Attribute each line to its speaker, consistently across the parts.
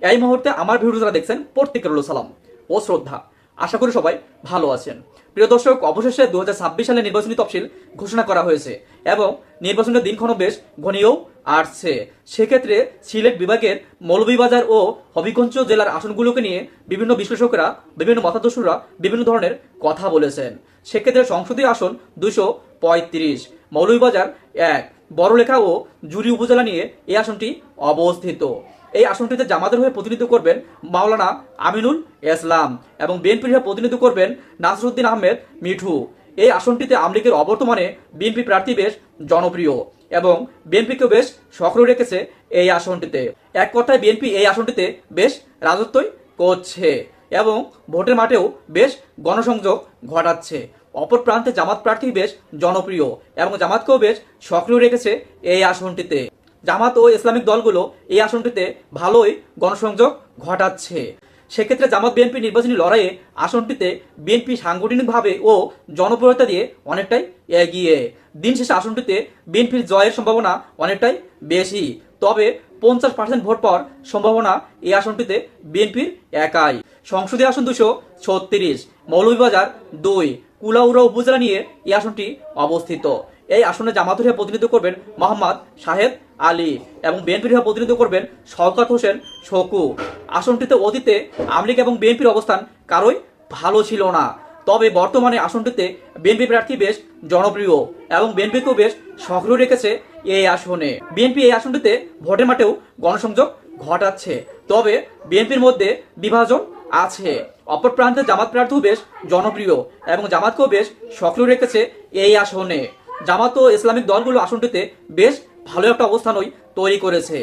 Speaker 1: এই মুহূর্তে আমার ভিডিও যারা দেখছেন প্রত্যেকের হলো সালাম ও শ্রদ্ধা। আশা করি সবাই ভালো আছেন। প্রিয় দর্শক, অবশেষে 2026 সালে নির্বাচনী তফসিল ঘোষণা করা হয়েছে এবং নির্বাচনের দিনক্ষণও বেশ ঘনিয়েও আসছে। সেক্ষেত্রে সিলেট বিভাগের মৌলভীবাজার ও হবিগঞ্জ জেলার আসনগুলোকে নিয়ে বিভিন্ন বিশ্লেষকরা, বিভিন্ন মতাদর্শীরা বিভিন্ন ধরনের কথা বলেছেন। সেক্ষেত্রে সংসদীয় আসন 235, মৌলভীবাজার 1, বড়লেখা ও জুরি উপজেলা নিয়ে এই আসনটি অবস্থিত। এই আসনটিতে জামাতের হয়ে প্রতিনিধিত্ব করবেন মাওলানা আমিনুল ইসলাম এবং বিএনপির হয়ে প্রতিনিধিত্ব করবেন নাসিরউদ্দিন আহমেদ মিঠু। এই আসনটিতে আওয়ামী লীগের অবর্তমানে বিএনপি প্রার্থী বেশ জনপ্রিয় এবং বিএনপিকেও বেশ সক্রিয় রেখেছে এই আসনটিতে। এক কথায় বিএনপি এই আসনটিতে বেশ রাজত্বই করছে এবং ভোটের মাঠেও বেশ গণসংযোগ ঘটাচ্ছে। অপর প্রান্তে জামাত প্রার্থী বেশ জনপ্রিয় এবং জামাতকেও বেশ সক্রিয় রেখেছে এই আসনটিতে। জামাত ও ইসলামিক দলগুলো এই আসনটিতে ভালোই গণসংযোগ ঘটাচ্ছে। সেক্ষেত্রে জামাত বিএনপি নির্বাচনী লড়াইয়ে আসনটিতে বিএনপি সাংগঠনিকভাবে ও জনপ্রিয়তা দিয়ে অনেকটাই এগিয়ে। দিন শেষে আসনটিতে বিএনপির জয়ের সম্ভাবনা অনেকটাই বেশি, তবে 50% ভোট পাওয়ার সম্ভাবনা এই আসনটিতে বিএনপির একাই। সংসদীয় আসন 236, মৌলভীবাজার 2, কুলাউড়া উপজেলা নিয়ে এই আসনটি অবস্থিত। এই আসনে জামাতের হয়ে প্রতিনিধিত্ব করবেন মোহাম্মদ শাহেদ আলী এবং বিএনপির হয়ে প্রতিনিধিত্ব করবেন শওকত হোসেন শকু। আসনটিতে অতীতে আওয়ামী লীগ এবং বিএনপির অবস্থান কারোই ভালো ছিল না, তবে বর্তমানে আসনটিতে বিএনপি প্রার্থী বেশ জনপ্রিয় এবং বিএনপিকেও বেশ সক্রিয় রেখেছে এই আসনে। বিএনপি এই আসনটিতে ভোটের মাঠেও গণসংযোগ ঘটাচ্ছে, তবে বিএনপির মধ্যে বিভাজন আছে। অপর প্রান্তে জামাত প্রার্থীও বেশ জনপ্রিয় এবং জামাতকেও বেশ সক্রিয় রেখেছে এই আসনে। জামাত ও ইসলামিক দলগুলো আসনটিতে বেশ ভালো একটা অবস্থানই তৈরি করেছে।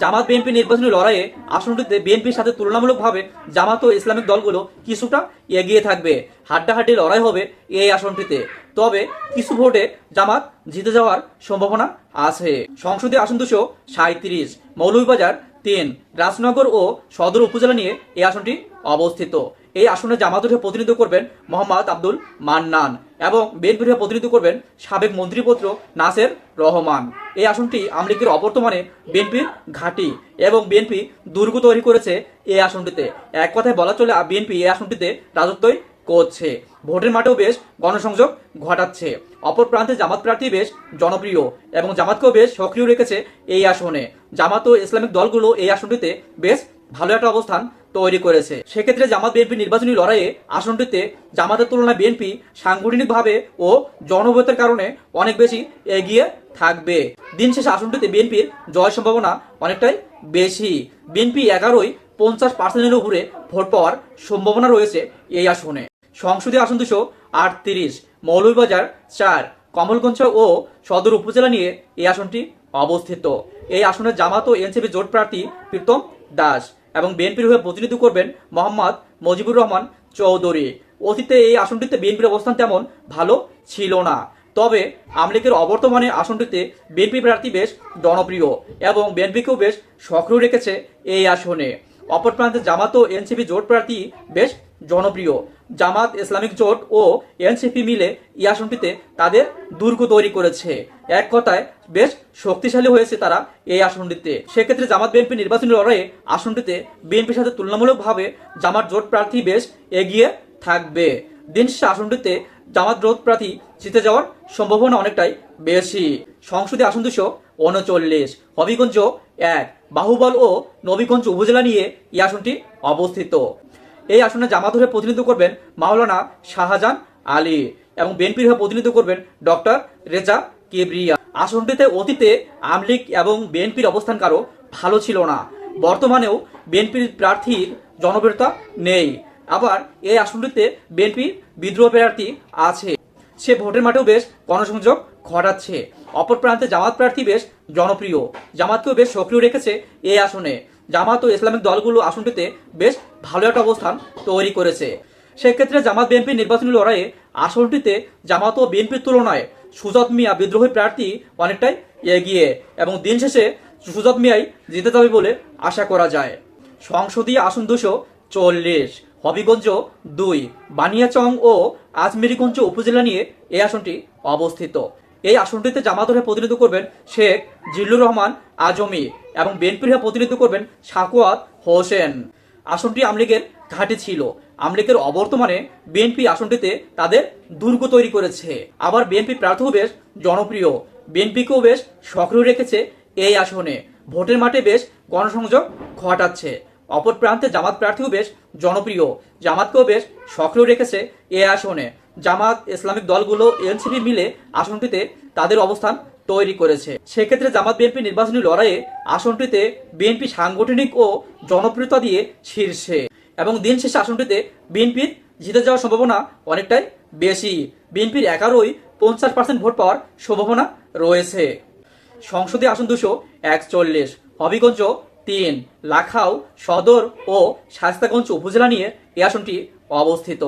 Speaker 1: জামাত বিএনপি নির্বাচনী লড়াইয়ে আসনটিতে বিএনপির সাথে তুলনামূলকভাবে জামাত ও ইসলামিক দলগুলো কিছুটা এগিয়ে থাকবে। হাড্ডাহাড্ডি লড়াই হবে এই আসনটিতে, তবে কিছু ভোটে জামাত জিতে যাওয়ার সম্ভাবনা আছে। সংসদীয় আসন 237, মৌলভীবাজার 3, রাজনগর ও সদর উপজেলা নিয়ে এই আসনটি অবস্থিত। এই আসনে জামাতের হয়ে প্রতিনিধিত্ব করবেন মোহাম্মদ আব্দুল মান্নান এবং বিএনপির হয়ে প্রতিনিধিত্ব করবেন সাবেক মন্ত্রীপুত্র নাসের রহমান। এই আসনটি আওয়ামী লীগের অবর্তমানে বিএনপির ঘাঁটি এবং বিএনপি দুর্গ তৈরি করেছে এই আসনটিতে। এক কথায় বলা চলে বিএনপি এই আসনটিতে রাজত্বই করছে, ভোটের মাঠেও বেশ গণসংযোগ ঘটাচ্ছে। অপর প্রান্তে জামাত প্রার্থী বেশ জনপ্রিয় এবং জামাতকেও বেশ সক্রিয় রেখেছে এই আসনে। জামাত ও ইসলামিক দলগুলো এই আসনটিতে বেশ ভালো একটা অবস্থান তৈরি করেছে। সেক্ষেত্রে জামাত বিএনপি নির্বাচনী লড়াইয়ে আসনটিতে জামাতের তুলনায় বিএনপি সাংগঠনিকভাবে ও জনপ্রিয়তার কারণে অনেক বেশি এগিয়ে থাকবে। দিন শেষে আসনটিতে বিএনপির জয় সম্ভাবনা অনেকটাই বেশি। বিএনপি 11ই 50%-এর উপরে ভোট পাওয়ার সম্ভাবনা রয়েছে এই আসনে। সংসদীয় আসন 238, মৌলভীবাজার 4, কমলগঞ্জ ও সদর উপজেলা নিয়ে এই আসনটি অবস্থিত। এই আসনে জামাত ও এনসিপি জোট প্রার্থী প্রীতম দাস এবং বিএনপির হয়ে প্রতিনিধিত্ব করবেন মোহাম্মদ মুজিবুর রহমান চৌধুরী। অতীতে এই আসনটিতে বিএনপির অবস্থান তেমন ভালো ছিল না, তবে আওয়ামী লীগের অবর্তমানে আসনটিতে বিএনপি প্রার্থী বেশ জনপ্রিয় এবং বিএনপিকেও বেশ সক্রিয় রেখেছে এই আসনে। অপর প্রান্তে জামাত ও এনসিপি জোট প্রার্থী বেশ জনপ্রিয়। জামাত ইসলামিক জোট ও এনসিপি মিলে এই আসনটিতে তাদের দুর্গ তৈরি করেছে। এক কথায় বেশ শক্তিশালী হয়েছে তারা এই আসনটিতে। সেক্ষেত্রে জামাত বিএনপি নির্বাচনী লড়াইয়ে আসনটিতে বিএনপির সাথে তুলনামূলকভাবে জামাত জোট প্রার্থী বেশ এগিয়ে থাকবে। দিন শেষে আসনটিতে জামাত জোট প্রার্থী জিতে যাওয়ার সম্ভাবনা অনেকটাই বেশি। সংসদীয় আসন 239, হবিগঞ্জ 1, বাহুবল ও নবীগঞ্জ উপজেলা নিয়ে এই আসনটি অবস্থিত। এই আসনে জামাত হয়ে প্রতিনিধিত্ব করবেন মাওলানা শাহজাহান আলী এবং বিএনপির হয়ে প্রতিনিধিত্ব করবেন ডক্টর রেজা কিবরিয়া। আসনটিতে অতীতে আওয়ামী লীগ এবং বিএনপির অবস্থান কারো ভালো ছিল না, বর্তমানেও বিএনপির প্রার্থীর জনপ্রিয়তা নেই। আবার এই আসনটিতে বিএনপির বিদ্রোহ প্রার্থী আছে, সে ভোটের মাঠেও বেশ গণসংযোগ ঘটাচ্ছে। অপর প্রান্তে জামাত প্রার্থী বেশ জনপ্রিয়, জামাতকেও বেশ সক্রিয় রেখেছে এই আসনে। জামাত ও ইসলামিক দলগুলো আসনটিতে বেশ ভালো একটা অবস্থান তৈরি করেছে। সেক্ষেত্রে জামাত বিএনপি নির্বাচনী লড়াইয়ে আসনটিতে জামাত ও বিএনপির তুলনায় সুজাত মিয়া বিদ্রোহী প্রার্থী অনেকটাই এগিয়ে এবং দিন শেষে সুজাত মিয়াই জিতে যাবে বলে আশা করা যায়। সংসদীয় আসন 240, হবিগঞ্জ 2, বানিয়াচং ও আজমেরীগঞ্জ উপজেলা নিয়ে এই আসনটি অবস্থিত। এই আসনটিতে জামাত হয়ে প্রতিনিধিত্ব করবেন শেখ জিল্লুর রহমান আজমি এবং বিএনপির হয়ে প্রতিনিধিত্ব করবেন সাখাওয়াত হোসেন। আসনটি আওয়ামী লীগের ঘাঁটি ছিল। আওয়ামী লীগের অবর্তমানে বিএনপি আসনটিতে তাদের দুর্গ তৈরি করেছে। আবার বিএনপি প্রার্থীও বেশ জনপ্রিয়, বিএনপিকেও বেশ সক্রিয় রেখেছে এই আসনে, ভোটের মাঠে বেশ গণসংযোগ ঘটাচ্ছে। অপর প্রান্তে জামাত প্রার্থীও বেশ জনপ্রিয়, জামাতকেও বেশ সক্রিয় রেখেছে এই আসনে। জামাত ইসলামিক দলগুলো এনসিপি মিলে আসনটিতে তাদের অবস্থান তৈরি করেছে। সেক্ষেত্রে জামাত বিএনপি নির্বাচনী লড়াইয়ে আসনটিতে বিএনপি সাংগঠনিক ও জনপ্রিয়তা দিয়ে শীর্ষে, এবং দিন শেষে আসনটিতে বিএনপির জিতে যাওয়ার সম্ভাবনা অনেকটাই বেশি। বিএনপির 50% ভোট পাওয়ার সম্ভাবনা রয়েছে। সংসদীয় আসন 241, হবিগঞ্জ 3, লাখাও সদর ও শায়েস্তাগঞ্জ উপজেলা নিয়ে এই আসনটি অবস্থিত।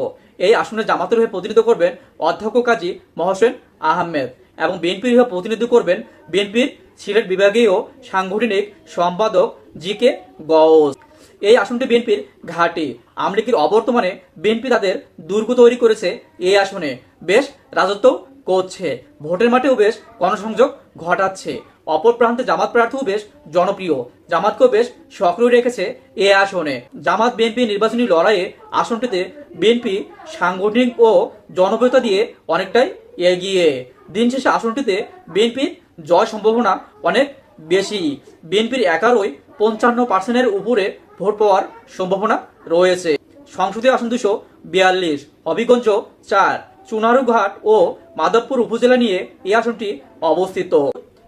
Speaker 1: এই আসনে জামাতের হয়ে প্রতিনিধিত্ব করবেন অধ্যক্ষ কাজী মহসেন আহমেদ, এবং বিএনপির হয়ে প্রতিনিধিত্ব করবেন বিএনপির সিলেট বিভাগীয় সাংগঠনিক সম্পাদক জি.কে. গওস। এই আসনটি বিএনপির ঘাঁটি। আওয়ামী লীগের অবর্তমানে বিএনপি তাদের দুর্গ তৈরি করেছে এই আসনে, বেশ রাজত্ব করছে, ভোটের মাঠেও বেশ গণসংযোগ ঘটাচ্ছে। অপর প্রান্তে জামাত প্রার্থীও বেশ জনপ্রিয়, জামাতকেও বেশ সক্রিয় রেখেছে এই আসনে। জামাত বিএনপি নির্বাচনী লড়াইয়ে আসনটিতে বিএনপি সাংগঠনিক ও জনপ্রিয়তা দিয়ে অনেকটাই এগিয়ে। দিন শেষে আসনটিতে বিএনপির জয় সম্ভাবনা অনেক বেশি। বিএনপির 55% উপরে ভোট পাওয়ার সম্ভাবনা রয়েছে। সংসদীয় আসন 242, হবিগঞ্জ 4, চুনারুঘাট ও মাধবপুর উপজেলা নিয়ে এই আসনটি অবস্থিত।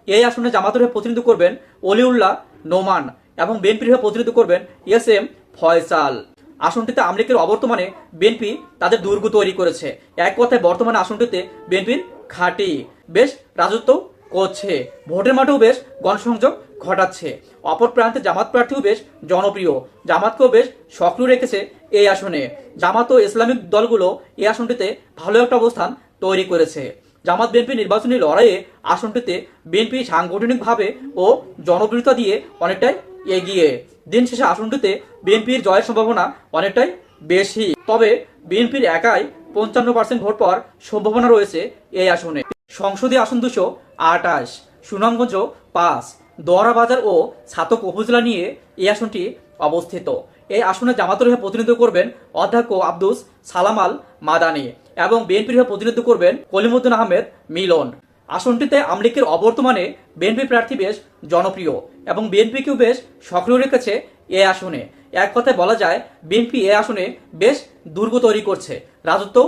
Speaker 1: এই আসনে জামাতের হয়ে প্রতিনিধিত্ব করবেন অলিউল্লাহ নোমান, এবং বিএনপির হয়ে প্রতিনিধিত্ব করবেন এস.এম. ফয়সাল। আসনটিতে আওয়ামী লীগের অবর্তমানে বিএনপি তাদের দুর্গ তৈরি করেছে। এক কথায় বর্তমানে আসনটিতে বিএনপির ঘাঁটি, বেশ রাজত্ব করছে, ভোটের মাঠেও বেশ গণসংযোগ ঘটাচ্ছে। অপর প্রান্তে জামাত প্রার্থীও বেশ জনপ্রিয়, জামাতকেও বেশ সক্রিয় রেখেছে এই আসনে। জামাত ও ইসলামিক দলগুলো এই আসনটিতে ভালো একটা অবস্থান তৈরি করেছে। জামাত বিএনপি নির্বাচনী লড়াইয়ে আসনটিতে বিএনপি সাংগঠনিকভাবে ও জনপ্রিয়তা দিয়ে অনেকটাই এগিয়ে। দিন শেষে আসনটিতে বিএনপির জয়ের সম্ভাবনা অনেকটাই বেশি, তবে বিএনপির একাই 55% ভোট পাওয়ার সম্ভাবনা রয়েছে এই আসনে। সংসদীয় আসন 228, সুনামগঞ্জ 5, দোয়ারা বাজার ও ছাতক উপজেলা নিয়ে এই আসনটি অবস্থিত। এই আসনে জামাতের হয়ে প্রতিনিধিত্ব করবেন অধ্যক্ষ আব্দুস সালাম আল মাদানী, এবং বিএনপির হয়ে প্রতিনিধিত্ব করবেন কলিমুদ্দিন আহমেদ মিলন। আসনটিতে আওয়ামী লীগের অবর্তমানে বিএনপি প্রার্থী বেশ জনপ্রিয়, এবং বিএনপিকেও বেশ সক্রিয় রেখেছে এই আসনে। এক কথায় বলা যায় বিএনপি এই আসনে বেশ দুর্গ তৈরি করছে, রাজত্ব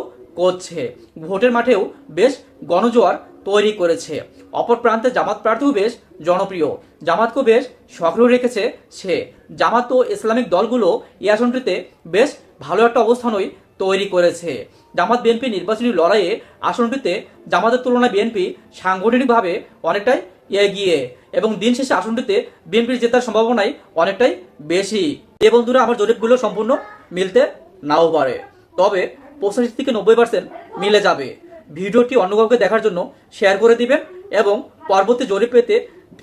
Speaker 1: করছে, ভোটের মাঠেও বেশ গণজোয়ার তৈরি করেছে। অপর প্রান্তে জামাত প্রার্থীও বেশ জনপ্রিয়, জামাতকেও বেশ সক্রিয় রেখেছে সে। জামাত ও ইসলামিক দলগুলো এই আসনটিতে বেশ ভালো একটা অবস্থানই তৈরি করেছে। জামাত বিএনপি নির্বাচনী লড়াইয়ে আসনটিতে জামাতের তুলনায় বিএনপি সাংগঠনিকভাবে অনেকটাই এগিয়ে, এবং দিন শেষে আসনটিতে বিএনপির জেতার সম্ভাবনাই অনেকটাই বেশি। এই বন্ধুরা, আমার জরিপগুলো সম্পূর্ণ মিলতে নাও পারে, তবে 85 থেকে 90% মিলে যাবে। ভিডিওটি অন্য কাউকে দেখার জন্য শেয়ার করে দিবেন, এবং পরবর্তী জরিপ পেতে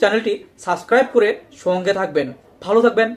Speaker 1: চ্যানেলটি সাবস্ক্রাইব করে সঙ্গে থাকবেন। ভালো থাকবেন।